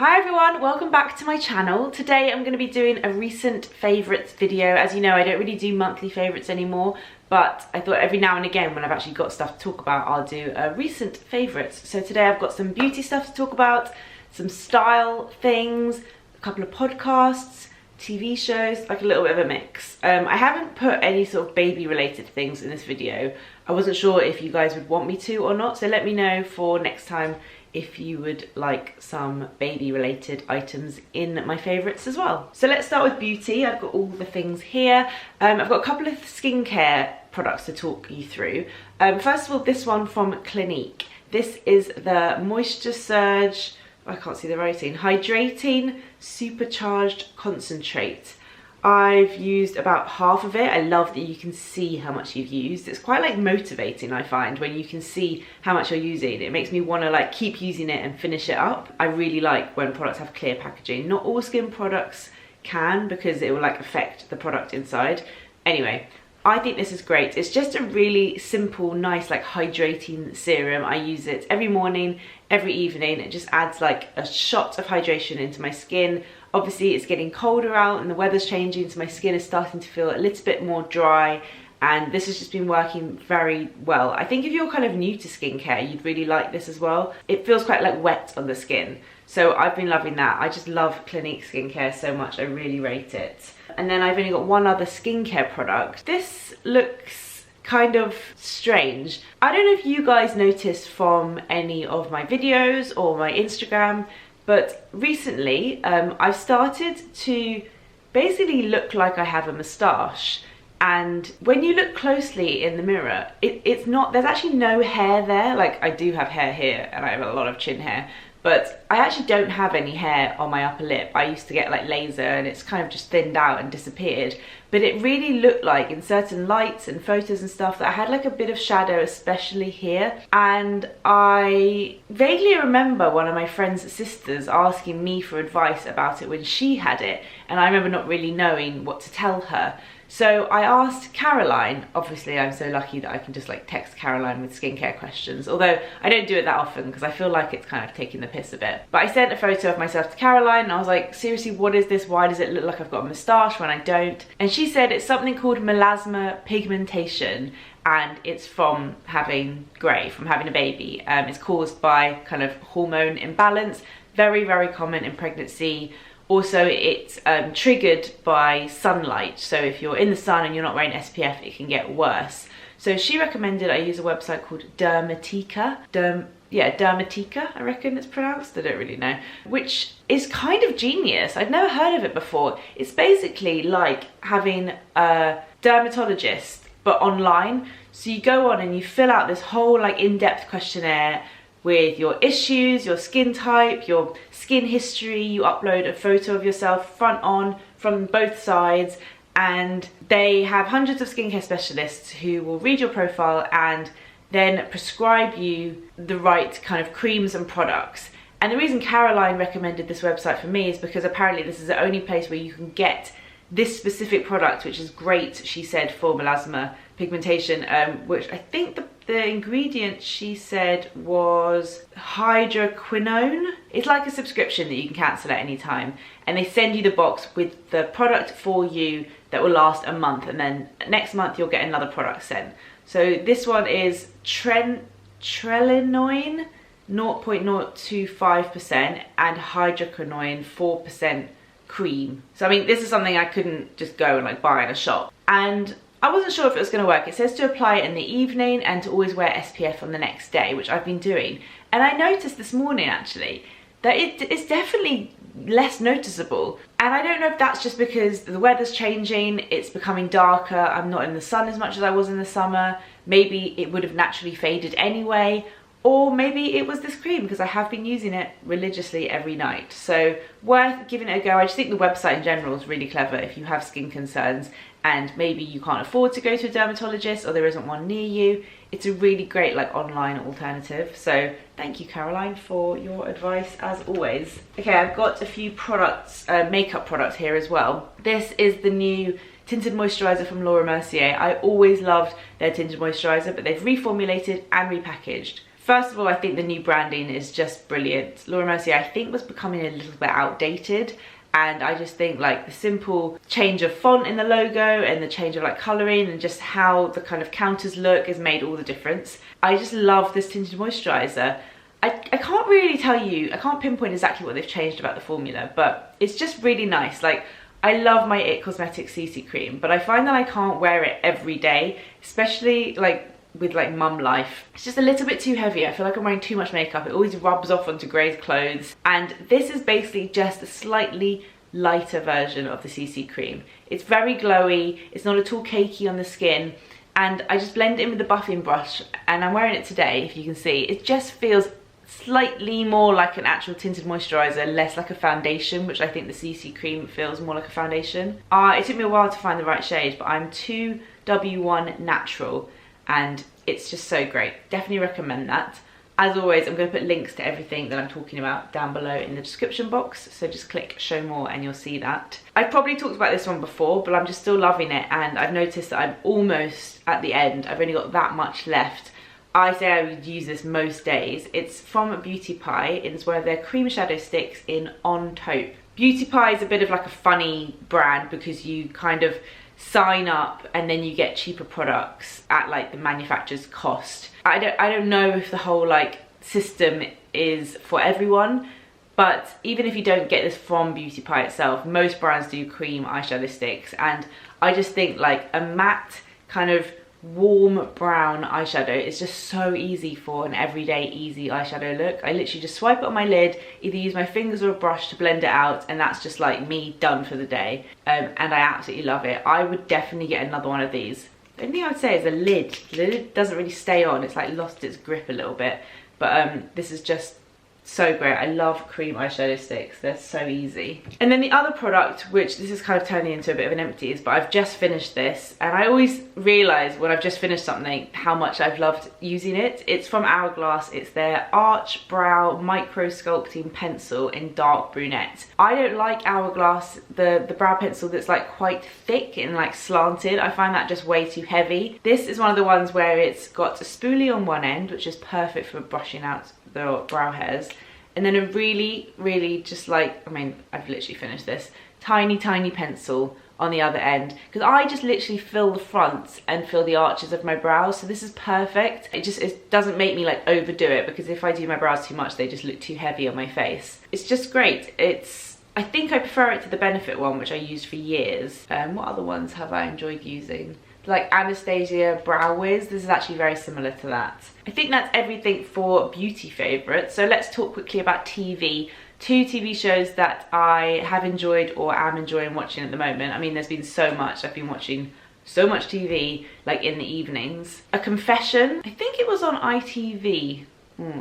Hi everyone, welcome back to my channel. Today I'm going to be doing a recent favourites video. As you know, I don't really do monthly favourites anymore, but I thought every now and again when I've actually got stuff to talk about, I'll do a recent favourites. So today I've got some beauty stuff to talk about, some style things, a couple of podcasts, TV shows, like a little bit of a mix. I haven't put any sort of baby related things in this video. I wasn't sure if you guys would want me to or not, so let me know for next time if you would like some baby related items in my favourites as well. So let's start with beauty. I've got all the things here. I've got a couple of skincare products to talk you through. First of all, this one from Clinique. This is the Moisture Surge, I can't see the writing, Hydrating Supercharged Concentrate. I've used about half of it. I love that you can see how much you've used. It's quite like motivating, I find, when you can see how much you're using. It makes me want to like keep using it and finish it up. I really like when products have clear packaging. Not all skin products can, because it will like affect the product inside. Anyway, I think this is great. It's just a really simple, nice, like hydrating serum. I use it every morning, every evening. It just adds like a shot of hydration into my skin. Obviously it's getting colder out and the weather's changing, so my skin is starting to feel a little bit more dry, and this has just been working very well. I think if you're kind of new to skincare, you'd really like this as well. It feels quite like wet on the skin, so I've been loving that. I just love Clinique skincare so much, I really rate it. And then I've only got one other skincare product. This looks kind of strange. I don't know if you guys noticed from any of my videos or my Instagram, but recently I've started to basically look like I have a moustache. And when you look closely in the mirror, it's not, there's actually no hair there. Like, I do have hair here and I have a lot of chin hair, but I actually don't have any hair on my upper lip. I used to get like laser and it's kind of just thinned out and disappeared. But it really looked like in certain lights and photos and stuff that I had like a bit of shadow, especially here. And I vaguely remember one of my friend's sisters asking me for advice about it when she had it. And I remember not really knowing what to tell her. So I asked Caroline. Obviously I'm so lucky that I can just like text Caroline with skincare questions, although I don't do it that often because I feel like it's kind of taking the piss a bit. But I sent a photo of myself to Caroline and I was like, seriously, what is this? Why does it look like I've got a moustache when I don't? And she said it's something called Melasma pigmentation, and it's from having grey, from having a baby. It's caused by kind of hormone imbalance, very, very common in pregnancy. Also, it's triggered by sunlight. So if you're in the sun and you're not wearing SPF, it can get worse. So she recommended I use a website called Dermatica. Dermatica, I reckon it's pronounced. I don't really know. Which is kind of genius. I'd never heard of it before. It's basically like having a dermatologist, but online. So you go on and you fill out this whole like in-depth questionnaire with your issues, your skin type, your skin history. You upload a photo of yourself front on from both sides, and they have hundreds of skincare specialists who will read your profile and then prescribe you the right kind of creams and products. And the reason Caroline recommended this website for me is because apparently this is the only place where you can get this specific product, which is great, she said, for melasma pigmentation, which I think the ingredient she said was hydroquinone. It's like a subscription that you can cancel at any time, and they send you the box with the product for you that will last a month, and then next month you'll get another product sent. So this one is trelinoin 0.025% and hydroquinone 4% cream. So I mean, this is something I couldn't just go and like buy in a shop, and I wasn't sure if it was going to work. It says to apply it in the evening and to always wear SPF on the next day, which I've been doing. And I noticed this morning actually that it's definitely less noticeable. And I don't know if that's just because the weather's changing, it's becoming darker, I'm not in the sun as much as I was in the summer. Maybe it would have naturally faded anyway. Or maybe it was this cream, because I have been using it religiously every night. So worth giving it a go. I just think the website in general is really clever if you have skin concerns and maybe you can't afford to go to a dermatologist or there isn't one near you. It's a really great like online alternative. So thank you, Caroline, for your advice as always. Okay, I've got a few products, makeup products here as well. This is the new tinted moisturiser from Laura Mercier. I always loved their tinted moisturiser, but they've reformulated and repackaged. First of all, I think the new branding is just brilliant. Laura Mercier, I think, was becoming a little bit outdated. And I just think like the simple change of font in the logo and the change of like colouring and just how the kind of counters look has made all the difference. I just love this tinted moisturiser. I can't really tell you, I can't pinpoint exactly what they've changed about the formula, but it's just really nice. Like, I love my IT Cosmetics CC cream, but I find that I can't wear it every day, especially like with like mum life. It's just a little bit too heavy. I feel like I'm wearing too much makeup. It always rubs off onto Grey's clothes. And this is basically just a slightly lighter version of the CC cream. It's very glowy, it's not at all cakey on the skin, and I just blend it in with the buffing brush, and I'm wearing it today, if you can see. It just feels slightly more like an actual tinted moisturiser, less like a foundation, which I think the CC cream feels more like a foundation. It took me a while to find the right shade, but I'm 2W1 Natural, and it's just so great. Definitely recommend that. As always, I'm going to put links to everything that I'm talking about down below in the description box, so just click show more and you'll see that. I've probably talked about this one before, but I'm just still loving it, and I've noticed that I'm almost at the end. I've only got that much left. I say I would use this most days. It's from Beauty Pie. It's one of their cream shadow sticks in On Taupe. Beauty Pie is a bit of like a funny brand because you kind of sign up and then you get cheaper products at like the manufacturer's cost. I don't know if the whole like system is for everyone, but even if you don't get this from Beauty Pie itself, most brands do cream eyeshadow sticks, and I just think like a matte kind of warm brown eyeshadow is just so easy for an everyday easy eyeshadow look. I literally just swipe it on my lid, either use my fingers or a brush to blend it out, and that's just like me done for the day. And I absolutely love it. I would definitely get another one of these. The only thing I would say is the lid. The lid doesn't really stay on, it's like lost its grip a little bit, but this is just so great. I love cream eyeshadow sticks, they're so easy. And then the other product, which this is kind of turning into a bit of an empties, but I've just finished this, and I always realise when I've just finished something how much I've loved using it. It's from Hourglass. It's their Arch Brow Micro Sculpting Pencil in Dark Brunette. I don't like Hourglass, the brow pencil that's like quite thick and like slanted. I find that just way too heavy. This is one of the ones where it's got a spoolie on one end, which is perfect for brushing out the brow hairs, and then a really just like, I mean, I've literally finished this, tiny pencil on the other end, because I just literally fill the fronts and fill the arches of my brows, so this is perfect. It doesn't make me like overdo it, because if I do my brows too much they just look too heavy on my face. It's just great. I think I prefer it to the Benefit one, which I used for years. What other ones have I enjoyed using? Like Anastasia Brow Wiz, this is actually very similar to that. I think that's everything for beauty favourites, so let's talk quickly about TV. 2 TV shows that I have enjoyed or am enjoying watching at the moment. I mean, there's been so much. I've been watching so much TV, like in the evenings. A Confession, I think it was on ITV.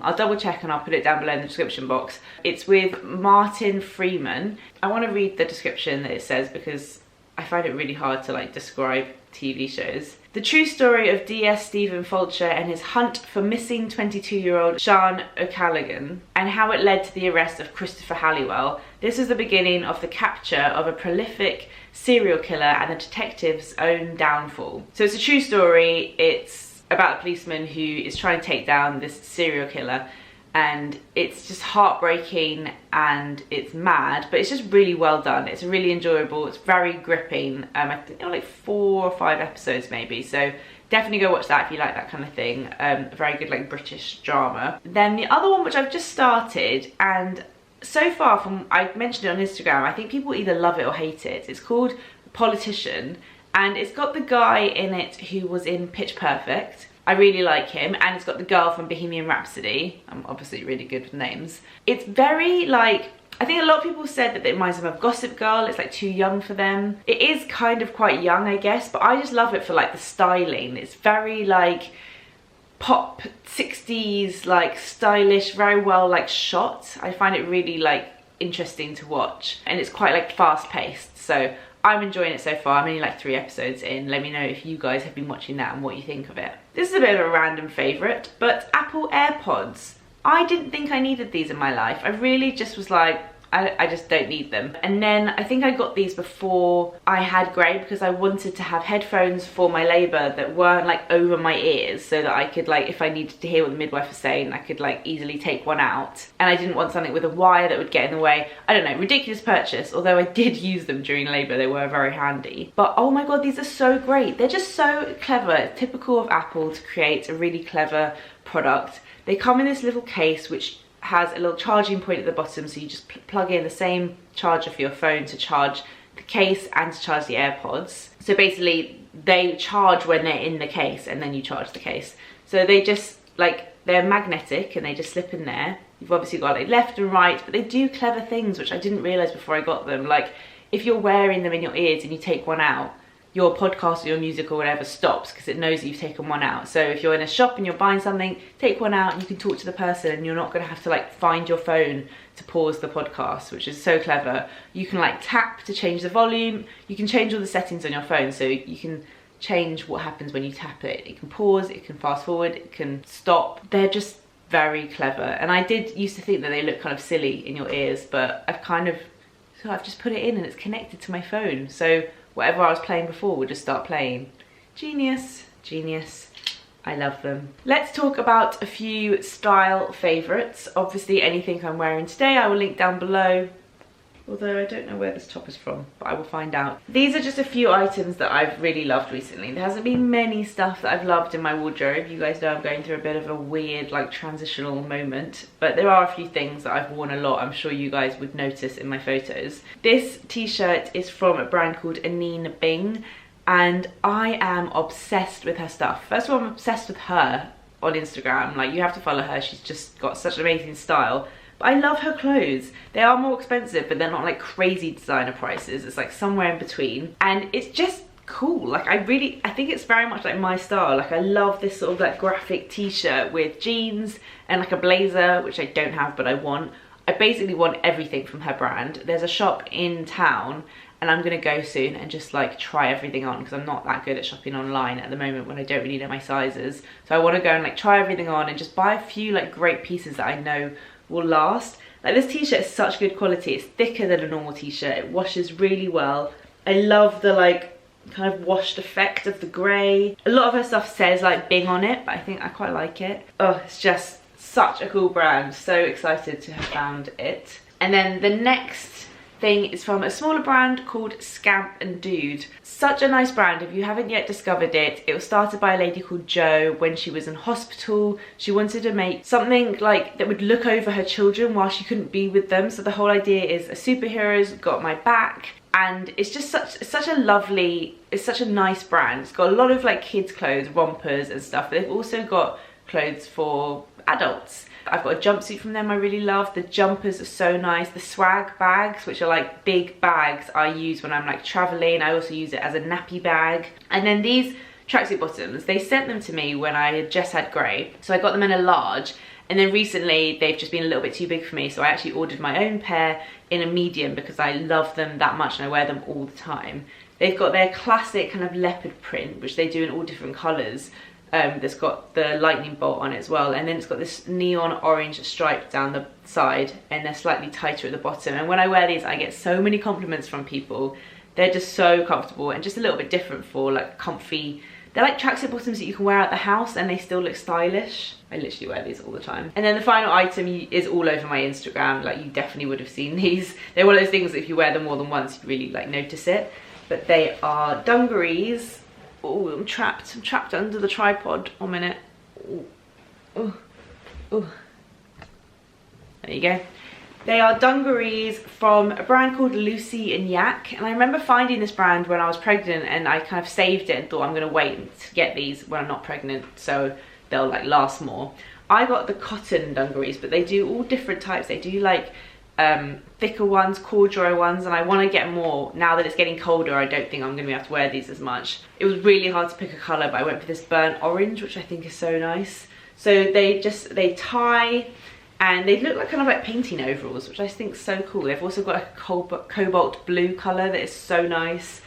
I'll double check and I'll put it down below in the description box. It's with Martin Freeman. I want to read the description that it says because I find it really hard to like describe TV shows. The true story of DS Stephen Fulcher and his hunt for missing 22-year-old Sean O'Callaghan, and how it led to the arrest of Christopher Halliwell. This is the beginning of the capture of a prolific serial killer and the detective's own downfall. So it's a true story. It's about a policeman who is trying to take down this serial killer, and it's just heartbreaking and it's mad, but it's just really well done. It's really enjoyable. It's very gripping. I think there are like 4 or 5 episodes maybe, so definitely go watch that if you like that kind of thing. Very good like British drama. Then the other one, which I've just started, and so far from, I mentioned it on Instagram, I think people either love it or hate it. It's called Politician, and it's got the guy in it who was in Pitch Perfect. I really like him, and it's got the girl from Bohemian Rhapsody. I'm obviously really good with names. It's very like, I think a lot of people said that it reminds them of Gossip Girl. It's like too young for them. It is kind of quite young, I guess, but I just love it for like the styling. It's very like pop 60s, like stylish, very well like shot. I find it really like interesting to watch, and it's quite like fast paced. So I'm enjoying it so far. I'm only like 3 episodes in. Let me know if you guys have been watching that and what you think of it. This is a bit of a random favourite, but Apple AirPods. I didn't think I needed these in my life. I really just was like, I just don't need them. And then I think I got these before I had grey because I wanted to have headphones for my labour that weren't like over my ears, so that I could, like, if I needed to hear what the midwife was saying, I could like easily take one out. And I didn't want something with a wire that would get in the way. I don't know, ridiculous purchase, although I did use them during labour, they were very handy. But oh my god, these are so great. They're just so clever. It's typical of Apple to create a really clever product. They come in this little case which has a little charging point at the bottom, so you just plug in the same charger for your phone to charge the case and to charge the AirPods. So basically they charge when they're in the case and then you charge the case. So they just, like, they're magnetic and they just slip in there. You've obviously got like left and right, but they do clever things which I didn't realise before I got them. Like, if you're wearing them in your ears and you take one out, your podcast or your music or whatever stops because it knows that you've taken one out. So if you're in a shop and you're buying something, take one out and you can talk to the person and you're not going to have to like find your phone to pause the podcast, which is so clever. You can like tap to change the volume. You can change all the settings on your phone, so you can change what happens when you tap it. It can pause, it can fast forward, it can stop. They're just very clever. And I did used to think that they look kind of silly in your ears, but I've just put it in and it's connected to my phone. So whatever I was playing before would just start playing. Genius, genius. I love them. Let's talk about a few style favourites. Obviously anything I'm wearing today I will link down below. Although I don't know where this top is from, but I will find out. These are just a few items that I've really loved recently. There hasn't been many stuff that I've loved in my wardrobe. You guys know I'm going through a bit of a weird, like, transitional moment. But there are a few things that I've worn a lot. I'm sure you guys would notice in my photos. This t-shirt is from a brand called Anine Bing. And I am obsessed with her stuff. First of all, I'm obsessed with her on Instagram. Like, you have to follow her. She's just got such an amazing style. But I love her clothes. They are more expensive, but they're not like crazy designer prices. It's like somewhere in between. And it's just cool. Like, I think it's very much like my style. Like, I love this sort of like graphic t-shirt with jeans and like a blazer, which I don't have, but I want. I basically want everything from her brand. There's a shop in town and I'm gonna go soon and just like try everything on, because I'm not that good at shopping online at the moment when I don't really know my sizes. So I wanna go and like try everything on and just buy a few like great pieces that I know will last. Like, this t-shirt is such good quality. It's thicker than a normal t-shirt. It washes really well. I love the like kind of washed effect of the grey. A lot of her stuff says like Bing on it, but I think I quite like it. Oh, it's just such a cool brand. So excited to have found it. And then the next thing is from a smaller brand called Scamp and Dude. Such a nice brand. If you haven't yet discovered it, it was started by a lady called Jo when she was in hospital. She wanted to make something like that would look over her children while she couldn't be with them. So the whole idea is a superhero's got my back, and it's just such a lovely, it's such a nice brand. It's got a lot of like kids clothes, rompers and stuff, but they've also got clothes for adults. I've got a jumpsuit from them I really love. The jumpers are so nice. The swag bags, which are like big bags, I use when I'm like traveling. I also use it as a nappy bag. And then these tracksuit bottoms, they sent them to me when I had just had grey. So I got them in a large. And then recently they've just been a little bit too big for me. So I actually ordered my own pair in a medium because I love them that much and I wear them all the time. They've got their classic kind of leopard print, which they do in all different colours. That's got the lightning bolt on it as well, and then it's got this neon orange stripe down the side, and they're slightly tighter at the bottom. And when I wear these, I get so many compliments from people. They're just so comfortable and just a little bit different for like comfy. They're like tracksuit bottoms that you can wear out the house and they still look stylish. I literally wear these all the time. And then the final item is all over my Instagram. Like, you definitely would have seen these. They're one of those things that if you wear them more than once, you really like notice it. But they are dungarees. Oh, I'm trapped under the tripod. 1 minute. Oh. There you go. They are dungarees from a brand called Lucy and Yak. And I remember finding this brand when I was pregnant and I kind of saved it and thought I'm gonna wait to get these when I'm not pregnant so they'll like last more. I got the cotton dungarees, but they do all different types. They do like thicker ones, corduroy ones, and I want to get more. Now that it's getting colder, I don't think I'm going to be able to wear these as much. It was really hard to pick a colour, but I went for this burnt orange, which I think is so nice. So they tie, and they look like kind of like painting overalls, which I think is so cool. They've also got a cobalt blue colour that is so nice.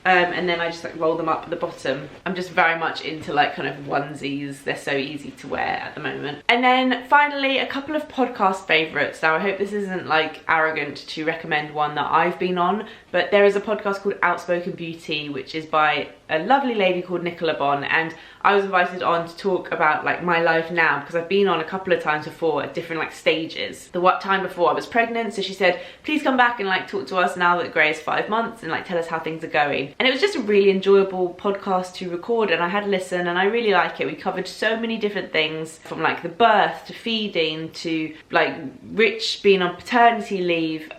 and then I just like roll them up at the bottom. I'm just very much into like kind of onesies. They're so easy to wear at the moment. And then finally, a couple of podcast favorites. Now I hope this isn't like arrogant to recommend one that I've been on, but there is a podcast called Outspoken Beauty, which is by a lovely lady called Nicola Bon, and I was invited on to talk about like my life now, because I've been on a couple of times before at different like stages. The time before I was pregnant, so she said please come back and like talk to us now that Gray is 5 months and like tell us how things are going. And it was just a really enjoyable podcast to record, and I had a listen and I really like it. We covered so many different things, from like the birth to feeding to like Rich being on paternity leave,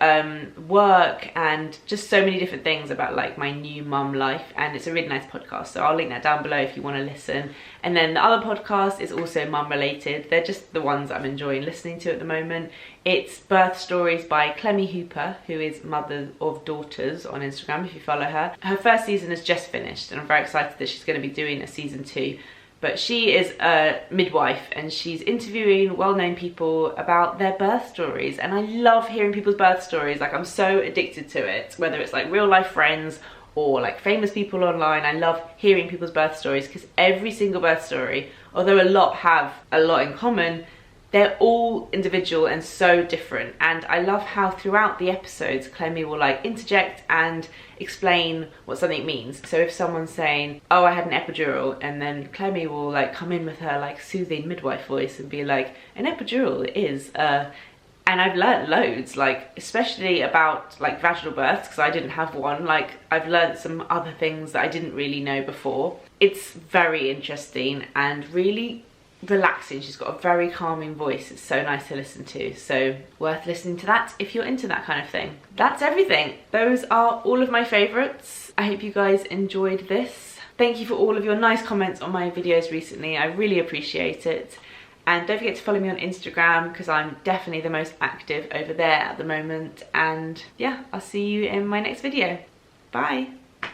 work, and just so many different things about like my new mum life. And it's a really nice podcast, so I'll link that down below if you want to listen. And then the other podcast is also mum related. They're just the ones I'm enjoying listening to at the moment. It's Birth Stories by Clemmy Hooper, who is Mother of Daughters on Instagram if you follow her. Her first season has just finished and I'm very excited that she's going to be doing a season 2. But she is a midwife and she's interviewing well-known people about their birth stories. And I love hearing people's birth stories. Like, I'm so addicted to it, whether it's like real life friends or like famous people online. I love hearing people's birth stories, because every single birth story, although a lot have a lot in common, they're all individual and so different. And I love how throughout the episodes Clemmy will like interject and explain what something means. So if someone's saying, oh, I had an epidural, and then Clemmy will like come in with her like soothing midwife voice and be like, an epidural is and I've learnt loads, like especially about like vaginal births, because I didn't have one. Like, I've learnt some other things that I didn't really know before. It's very interesting and really relaxing. She's got a very calming voice. It's so nice to listen to, so worth listening to that if you're into that kind of thing. That's everything. Those are all of my favorites. I hope you guys enjoyed this. Thank you for all of your nice comments on my videos recently. I really appreciate it. And don't forget to follow me on Instagram, because I'm definitely the most active over there at the moment. And yeah, I'll see you in my next video. Bye.